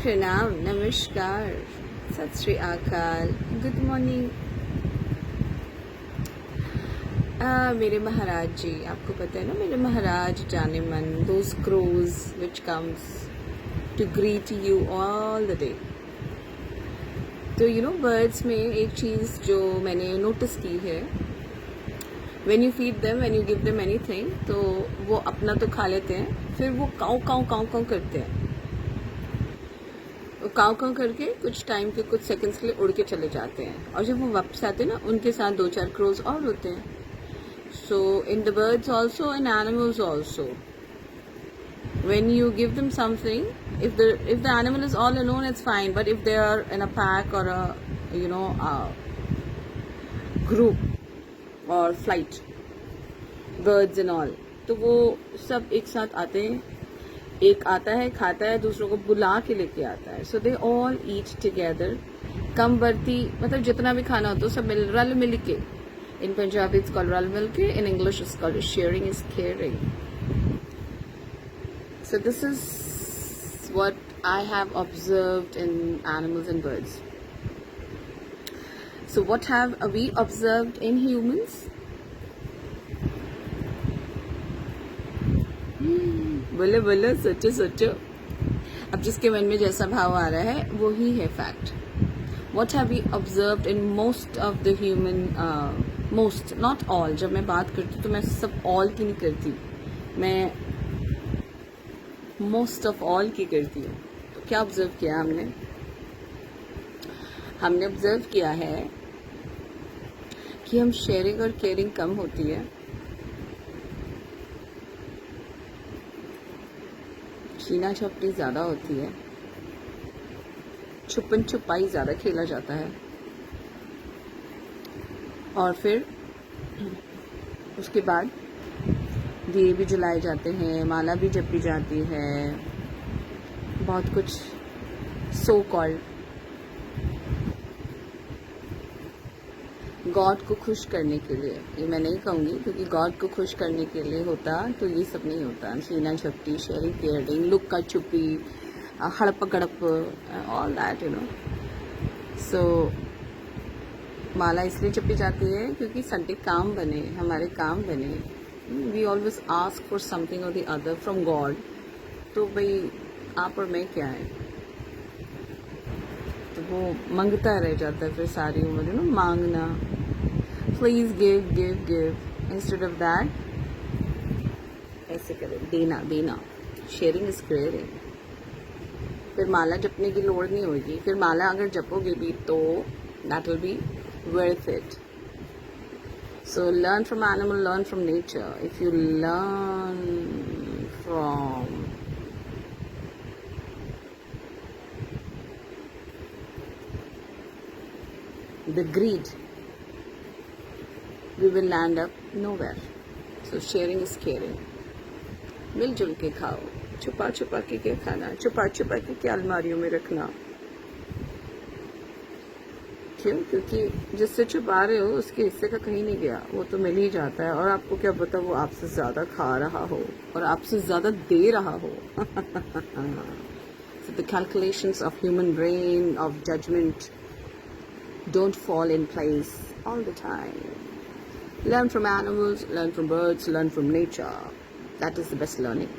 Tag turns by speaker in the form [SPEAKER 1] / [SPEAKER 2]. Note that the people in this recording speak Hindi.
[SPEAKER 1] प्रणाम, नमस्कार, सत श्री अकाल, गुड मॉर्निंग। मेरे महाराज जी, आपको पता है ना, मेरे महाराज जाने मन, those crows which comes to greet you all the day. तो यू नो बर्ड्स में एक चीज़ जो मैंने नोटिस की है, when you feed them, when you give them anything, तो वो अपना तो खा लेते हैं, फिर वो काऊ काऊ काऊ काऊ करते हैं। वो काव काव करके कुछ टाइम के, कुछ सेकंड्स के लिए उड़ के चले जाते हैं, और जब वो वापस आते हैं ना, उनके साथ 2-4 क्रोज और होते हैं। So in the birds also and animals also, when you give them something, if the animal is all alone, it's fine, but if they are in a pack or a group or flight, birds and all, तो वो सब एक साथ आते हैं। एक आता है, खाता है, दूसरों को बुला के लेके आता है। सो दे ऑल ईट टुगेदर। कम बर्ती, मतलब जितना भी खाना होता है सब रल मिल के। इन पंजाबी इट्स कॉल्ड रल मिल के, in English it's called sharing is caring. So this is what I have observed in animals and birds. So what have we observed in humans? बोलो बोलो, सोचो सोचो। अब जिसके मन में जैसा भाव आ रहा है वो ही है fact. What have we observed in most of the human, most, not all। जब मैं बात करती हूँ तो मैं सब all की नहीं करती, मैं मोस्ट ऑफ ऑल की करती हूँ। तो क्या ऑब्जर्व किया हमने ऑब्जर्व किया है कि हम शेयरिंग और केयरिंग कम होती है, छीना झपटी ज़्यादा होती है, छुपन छुपाई ज़्यादा खेला जाता है, और फिर उसके बाद दिए भी जलाए जाते हैं, माला भी जपी जाती है, बहुत कुछ सो कॉल्ड गॉड को खुश करने के लिए। ये मैं नहीं कहूँगी, क्योंकि गॉड को खुश करने के लिए होता तो ये सब नहीं होता। छीना झपटी, शेयरिंग केयरिंग, लुक्का छुपी, हड़प गड़प, ऑल दैट यू नो। सो माला इसलिए जपी जाती है क्योंकि संडे काम बने, हमारे काम बने। We always ask for something और द अदर फ्रॉम गॉड। तो भाई आप और मैं क्या है, तो वो मांगता रह जाता है फिर सारी उम्र, यू नो, मांगना। Please give give give, instead of that ऐसे करें, देना देना। Sharing is caring. फिर माला जपने की लोड़ नहीं होगी। फिर माला अगर जपोगे भी तो that will be worth it. So learn from animal, learn from nature. If you learn from the greed, we will land up nowhere. So sharing is caring. मिलजुल के खाओ, छुपा छुपा के क्या खाना, छुपा छुपा के क्या अलमारियों में रखना। क्यों? क्योंकि जिससे छुपा रहे हो उसके हिस्से का कहीं नहीं गया, वो तो मिल ही जाता है। और आपको क्या पता वो आपसे ज़्यादा खा रहा हो और आपसे ज़्यादा दे रहा हो। So the calculations of human brain, of judgment, don't fall in place all the time. Learn from animals, learn from birds, learn from nature. That is the best learning.